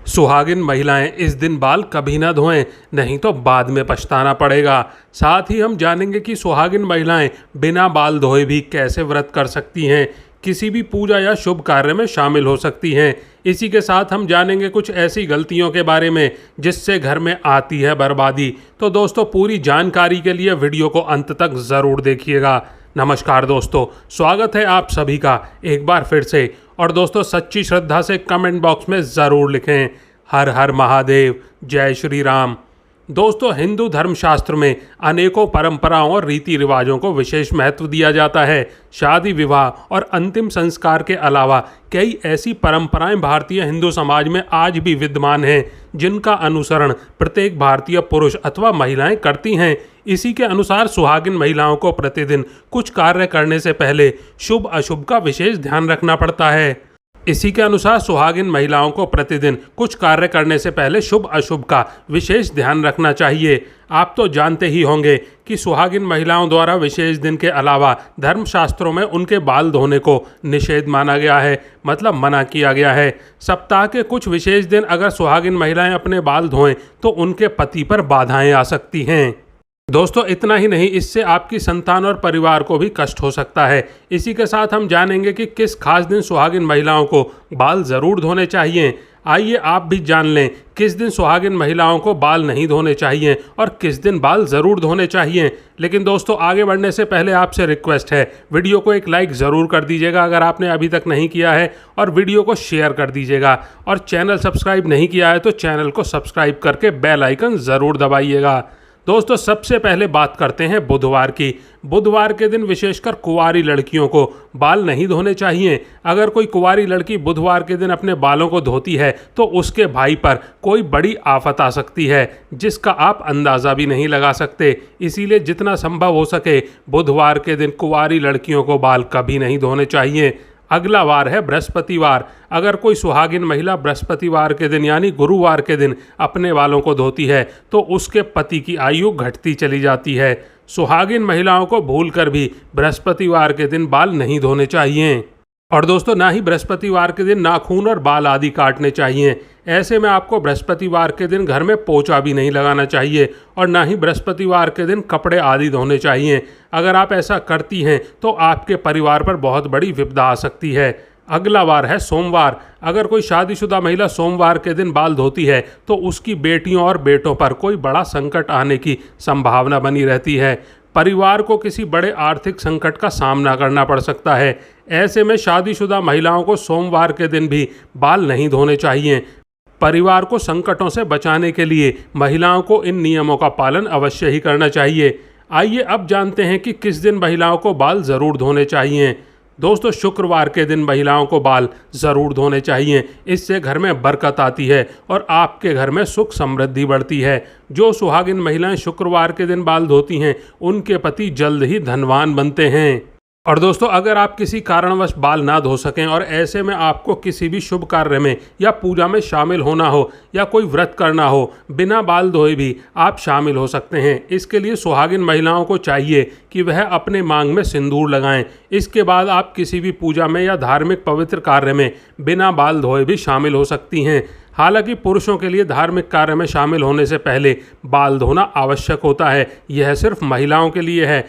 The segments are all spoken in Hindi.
सुहागिन महिलाएं इस दिन बाल कभी ना धोएं, नहीं तो बाद में पछताना पड़ेगा। साथ ही हम जानेंगे कि सुहागिन महिलाएं बिना बाल धोए भी कैसे व्रत कर सकती हैं, किसी भी पूजा या शुभ कार्य में शामिल हो सकती हैं। इसी के साथ हम जानेंगे कुछ ऐसी गलतियों के बारे में जिससे घर में आती है बर्बादी। तो दोस्तों, पूरी जानकारी के लिए वीडियो को अंत तक ज़रूर देखिएगा। नमस्कार दोस्तों, स्वागत है आप सभी का एक बार फिर से। और दोस्तों, सच्ची श्रद्धा से कमेंट बॉक्स में ज़रूर लिखें हर हर महादेव, जय श्री राम। दोस्तों, हिंदू धर्मशास्त्र में अनेकों परंपराओं और रीति रिवाजों को विशेष महत्व दिया जाता है। शादी, विवाह और अंतिम संस्कार के अलावा कई ऐसी परंपराएं भारतीय हिंदू समाज में आज भी विद्यमान हैं जिनका अनुसरण प्रत्येक भारतीय पुरुष अथवा महिलाएं करती हैं। इसी के अनुसार सुहागिन महिलाओं को प्रतिदिन कुछ कार्य करने से पहले शुभ अशुभ का विशेष ध्यान रखना पड़ता है। इसी के अनुसार सुहागिन महिलाओं को प्रतिदिन कुछ कार्य करने से पहले शुभ अशुभ का विशेष ध्यान रखना चाहिए। आप तो जानते ही होंगे कि सुहागिन महिलाओं द्वारा विशेष दिन के अलावा धर्मशास्त्रों में उनके बाल धोने को निषेध माना गया है, मतलब मना किया गया है। सप्ताह के कुछ विशेष दिन अगर सुहागिन महिलाएं अपने बाल धोएं तो उनके पति पर बाधाएं आ सकती हैं। दोस्तों, इतना ही नहीं, इससे आपकी संतान और परिवार को भी कष्ट हो सकता है। इसी के साथ हम जानेंगे कि किस खास दिन सुहागिन महिलाओं को बाल ज़रूर धोने चाहिए। आइए आप भी जान लें किस दिन सुहागिन महिलाओं को बाल नहीं धोने चाहिए और किस दिन बाल ज़रूर धोने चाहिए। लेकिन दोस्तों, आगे बढ़ने से पहले आपसे रिक्वेस्ट है, वीडियो को एक लाइक ज़रूर कर दीजिएगा अगर आपने अभी तक नहीं किया है, और वीडियो को शेयर कर दीजिएगा। और चैनल सब्सक्राइब नहीं किया है तो चैनल को सब्सक्राइब करके बेल आइकन ज़रूर दबाइएगा। दोस्तों, सबसे पहले बात करते हैं बुधवार की। बुधवार के दिन विशेषकर कुंवारी लड़कियों को बाल नहीं धोने चाहिए। अगर कोई कुंवारी लड़की बुधवार के दिन अपने बालों को धोती है तो उसके भाई पर कोई बड़ी आफत आ सकती है जिसका आप अंदाज़ा भी नहीं लगा सकते। इसीलिए जितना संभव हो सके बुधवार के दिन कुंवारी लड़कियों को बाल कभी नहीं धोने चाहिए। अगला वार है बृहस्पतिवार। अगर कोई सुहागिन महिला बृहस्पतिवार के दिन यानी गुरुवार के दिन अपने बालों को धोती है तो उसके पति की आयु घटती चली जाती है। सुहागिन महिलाओं को भूलकर भी बृहस्पतिवार के दिन बाल नहीं धोने चाहिए। और दोस्तों, ना ही बृहस्पतिवार के दिन नाखून और बाल आदि काटने चाहिए। ऐसे में आपको बृहस्पतिवार के दिन घर में पोछा भी नहीं लगाना चाहिए और ना ही बृहस्पतिवार के दिन कपड़े आदि धोने चाहिए। अगर आप ऐसा करती हैं तो आपके परिवार पर बहुत बड़ी विपदा आ सकती है। अगला वार है सोमवार। अगर कोई शादीशुदा महिला सोमवार के दिन बाल धोती है तो उसकी बेटियों और बेटों पर कोई बड़ा संकट आने की संभावना बनी रहती है। परिवार को किसी बड़े आर्थिक संकट का सामना करना पड़ सकता है। ऐसे में शादीशुदा महिलाओं को सोमवार के दिन भी बाल नहीं धोने चाहिए। परिवार को संकटों से बचाने के लिए महिलाओं को इन नियमों का पालन अवश्य ही करना चाहिए। आइए अब जानते हैं कि किस दिन महिलाओं को बाल ज़रूर धोने चाहिए। दोस्तों, शुक्रवार के दिन महिलाओं को बाल ज़रूर धोने चाहिए। इससे घर में बरकत आती है और आपके घर में सुख समृद्धि बढ़ती है। जो सुहागिन महिलाएं शुक्रवार के दिन बाल धोती हैं उनके पति जल्द ही धनवान बनते हैं। और दोस्तों, अगर आप किसी कारणवश बाल ना धो सकें और ऐसे में आपको किसी भी शुभ कार्य में या पूजा में शामिल होना हो या कोई व्रत करना हो, बिना बाल धोए भी आप शामिल हो सकते हैं। इसके लिए सुहागिन महिलाओं को चाहिए कि वह अपने मांग में सिंदूर लगाएं। इसके बाद आप किसी भी पूजा में या धार्मिक पवित्र कार्य में बिना बाल धोए भी शामिल हो सकती हैं। हालांकि पुरुषों के लिए धार्मिक कार्य में शामिल होने से पहले बाल धोना आवश्यक होता है, यह सिर्फ महिलाओं के लिए है।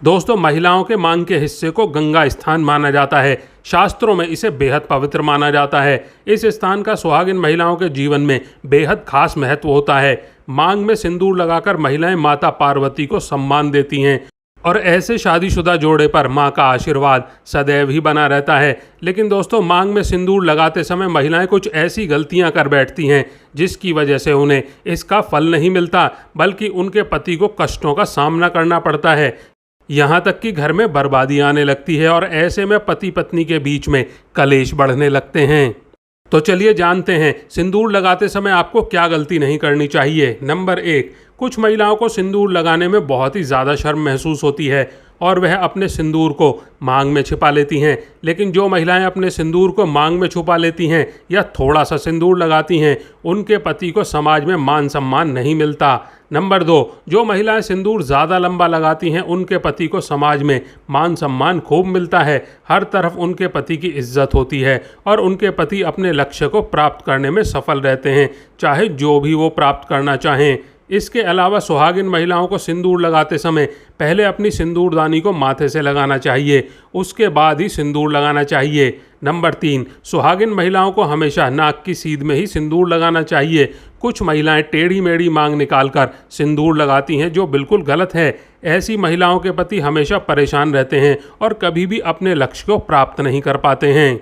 दोस्तों, महिलाओं के मांग के हिस्से को गंगा स्थान माना जाता है। शास्त्रों में इसे बेहद पवित्र माना जाता है। इस स्थान का सुहागिन महिलाओं के जीवन में बेहद खास महत्व होता है। मांग में सिंदूर लगाकर महिलाएं माता पार्वती को सम्मान देती हैं और ऐसे शादीशुदा जोड़े पर मां का आशीर्वाद सदैव ही बना रहता है। लेकिन दोस्तों, मांग में सिंदूर लगाते समय महिलाएं कुछ ऐसी गलतियां कर बैठती हैं जिसकी वजह से उन्हें इसका फल नहीं मिलता, बल्कि उनके पति को कष्टों का सामना करना पड़ता है। यहाँ तक कि घर में बर्बादी आने लगती है और ऐसे में पति पत्नी के बीच में कलेश बढ़ने लगते हैं। तो चलिए जानते हैं सिंदूर लगाते समय आपको क्या गलती नहीं करनी चाहिए। नंबर 1, कुछ महिलाओं को सिंदूर लगाने में बहुत ही ज़्यादा शर्म महसूस होती है और वह अपने सिंदूर को मांग में छिपा लेती हैं। लेकिन जो महिलाएं अपने सिंदूर को मांग में छुपा लेती हैं या थोड़ा सा सिंदूर लगाती हैं, उनके पति को समाज में मान सम्मान नहीं मिलता। नंबर 2, जो महिलाएं सिंदूर ज़्यादा लंबा लगाती हैं, उनके पति को समाज में मान सम्मान खूब मिलता है। हर तरफ उनके पति की इज्जत होती है और उनके पति अपने लक्ष्य को प्राप्त करने में सफल रहते हैं, चाहे जो भी वो प्राप्त करना चाहें। इसके अलावा सुहागिन महिलाओं को सिंदूर लगाते समय पहले अपनी सिंदूरदानी को माथे से लगाना चाहिए, उसके बाद ही सिंदूर लगाना चाहिए। नंबर 3, सुहागिन महिलाओं को हमेशा नाक की सीध में ही सिंदूर लगाना चाहिए। कुछ महिलाएं टेढ़ी मेढ़ी मांग निकालकर सिंदूर लगाती हैं, जो बिल्कुल गलत है। ऐसी महिलाओं के पति हमेशा परेशान रहते हैं और कभी भी अपने लक्ष्य को प्राप्त नहीं कर पाते हैं।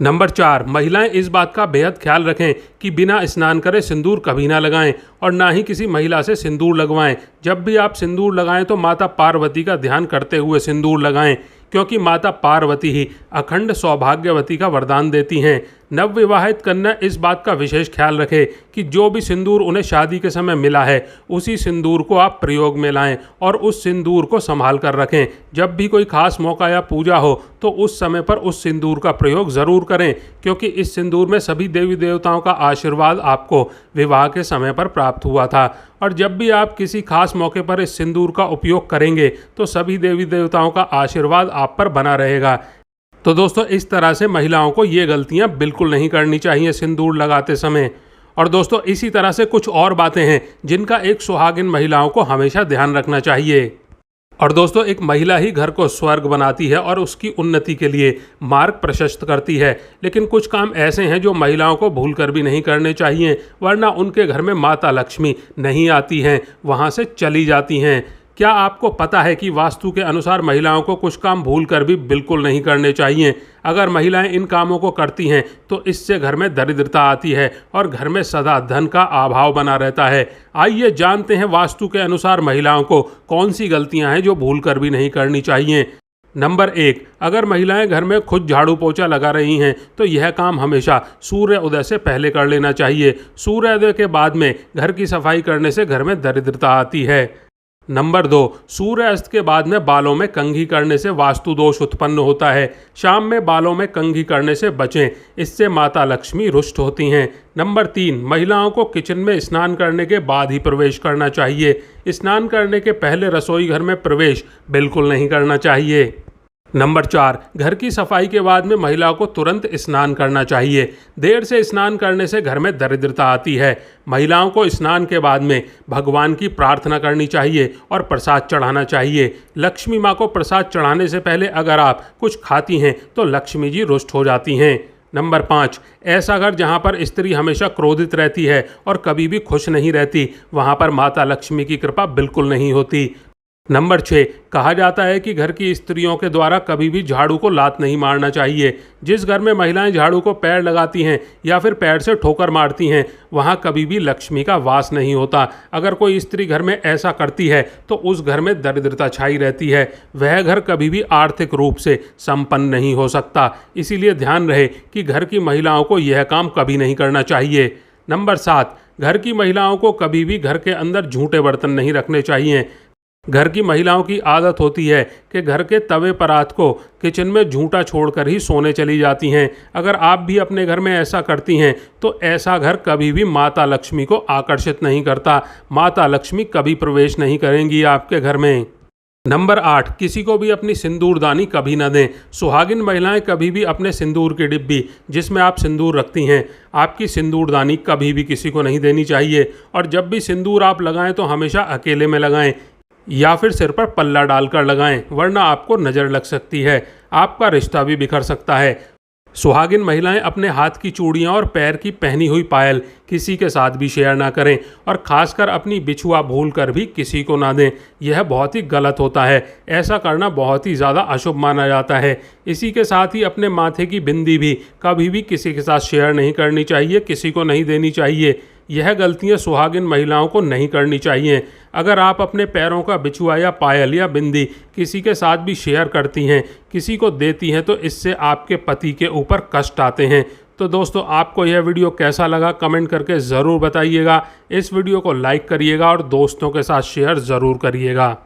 नंबर 4, महिलाएं इस बात का बेहद ख्याल रखें कि बिना स्नान करे सिंदूर कभी ना लगाएं और ना ही किसी महिला से सिंदूर लगवाएं। जब भी आप सिंदूर लगाएं तो माता पार्वती का ध्यान करते हुए सिंदूर लगाएं, क्योंकि माता पार्वती ही अखंड सौभाग्यवती का वरदान देती हैं। नवविवाहित कन्या इस बात का विशेष ख्याल रखे कि जो भी सिंदूर उन्हें शादी के समय मिला है, उसी सिंदूर को आप प्रयोग में लाएं और उस सिंदूर को संभाल कर रखें। जब भी कोई खास मौका या पूजा हो तो उस समय पर उस सिंदूर का प्रयोग ज़रूर करें, क्योंकि इस सिंदूर में सभी देवी देवताओं का आशीर्वाद आपको विवाह के समय पर प्राप्त हुआ था। और जब भी आप किसी खास मौके पर इस सिंदूर का उपयोग करेंगे तो सभी देवी देवताओं का आशीर्वाद आप पर बना रहेगा। तो दोस्तों, इस तरह से महिलाओं को ये गलतियां बिल्कुल नहीं करनी चाहिए सिंदूर लगाते समय। और दोस्तों, इसी तरह से कुछ और बातें हैं जिनका एक सुहागिन महिलाओं को हमेशा ध्यान रखना चाहिए। और दोस्तों, एक महिला ही घर को स्वर्ग बनाती है और उसकी उन्नति के लिए मार्ग प्रशस्त करती है। लेकिन कुछ काम ऐसे हैं जो महिलाओं को भूलकर भी नहीं करने चाहिए, वरना उनके घर में माता लक्ष्मी नहीं आती हैं, वहाँ से चली जाती हैं। क्या आपको पता है कि वास्तु के अनुसार महिलाओं को कुछ काम भूलकर भी बिल्कुल नहीं करने चाहिए? अगर महिलाएं इन कामों को करती हैं तो इससे घर में दरिद्रता आती है और घर में सदा धन का अभाव बना रहता है। आइए जानते हैं वास्तु के अनुसार महिलाओं को कौन सी गलतियां हैं जो भूलकर भी नहीं करनी चाहिए। नंबर 1, अगर महिलाएं घर में खुद झाड़ू पोछा लगा रही हैं तो यह काम हमेशा सूर्य उदय से पहले कर लेना चाहिए। सूर्योदय के बाद में घर की सफाई करने से घर में दरिद्रता आती है। नंबर 2, सूर्यास्त के बाद में बालों में कंघी करने से वास्तु दोष उत्पन्न होता है। शाम में बालों में कंघी करने से बचें, इससे माता लक्ष्मी रुष्ट होती हैं। नंबर 3, महिलाओं को किचन में स्नान करने के बाद ही प्रवेश करना चाहिए। स्नान करने के पहले रसोई घर में प्रवेश बिल्कुल नहीं करना चाहिए। नंबर 4, घर की सफाई के बाद में महिला को तुरंत स्नान करना चाहिए। देर से स्नान करने से घर में दरिद्रता आती है। महिलाओं को स्नान के बाद में भगवान की प्रार्थना करनी चाहिए और प्रसाद चढ़ाना चाहिए। लक्ष्मी माँ को प्रसाद चढ़ाने से पहले अगर आप कुछ खाती हैं तो लक्ष्मी जी रुष्ट हो जाती हैं। नंबर 5, ऐसा घर जहाँ पर स्त्री हमेशा क्रोधित रहती है और कभी भी खुश नहीं रहती, वहाँ पर माता लक्ष्मी की कृपा बिल्कुल नहीं होती। नंबर 6, कहा जाता है कि घर की स्त्रियों के द्वारा कभी भी झाड़ू को लात नहीं मारना चाहिए। जिस घर में महिलाएं झाड़ू को पैर लगाती हैं या फिर पैर से ठोकर मारती हैं, वहां कभी भी लक्ष्मी का वास नहीं होता। अगर कोई स्त्री घर में ऐसा करती है तो उस घर में दरिद्रता छाई रहती है। वह घर कभी भी आर्थिक रूप से संपन्न नहीं हो सकता। इसीलिए ध्यान रहे कि घर की महिलाओं को यह काम कभी नहीं करना चाहिए। नंबर 7, घर की महिलाओं को कभी भी घर के अंदर झूठे बर्तन नहीं रखने चाहिए। घर की महिलाओं की आदत होती है कि घर के तवे परात को किचन में झूठा छोड़कर ही सोने चली जाती हैं। अगर आप भी अपने घर में ऐसा करती हैं तो ऐसा घर कभी भी माता लक्ष्मी को आकर्षित नहीं करता। माता लक्ष्मी कभी प्रवेश नहीं करेंगी आपके घर में। नंबर 8, किसी को भी अपनी सिंदूरदानी कभी न दें। सुहागिन महिलाएं कभी भी अपने सिंदूर की डिब्बी जिसमें आप सिंदूर रखती हैं, आपकी सिंदूरदानी कभी भी किसी को नहीं देनी चाहिए। और जब भी सिंदूर आप लगाएं तो हमेशा अकेले में लगाएं या फिर सिर पर पल्ला डालकर लगाएं, वरना आपको नज़र लग सकती है, आपका रिश्ता भी बिखर सकता है। सुहागिन महिलाएं अपने हाथ की चूड़ियां और पैर की पहनी हुई पायल किसी के साथ भी शेयर ना करें और खासकर अपनी बिछुआ भूलकर भी किसी को ना दें। यह बहुत ही गलत होता है। ऐसा करना बहुत ही ज़्यादा अशुभ माना जाता है। इसी के साथ ही अपने माथे की बिंदी भी कभी भी किसी के साथ शेयर नहीं करनी चाहिए, किसी को नहीं देनी चाहिए। यह गलतियां सुहागिन महिलाओं को नहीं करनी चाहिए। अगर आप अपने पैरों का बिछुआ या पायल या बिंदी किसी के साथ भी शेयर करती हैं, किसी को देती हैं, तो इससे आपके पति के ऊपर कष्ट आते हैं। तो दोस्तों, आपको यह वीडियो कैसा लगा कमेंट करके ज़रूर बताइएगा। इस वीडियो को लाइक करिएगा और दोस्तों के साथ शेयर ज़रूर करिएगा।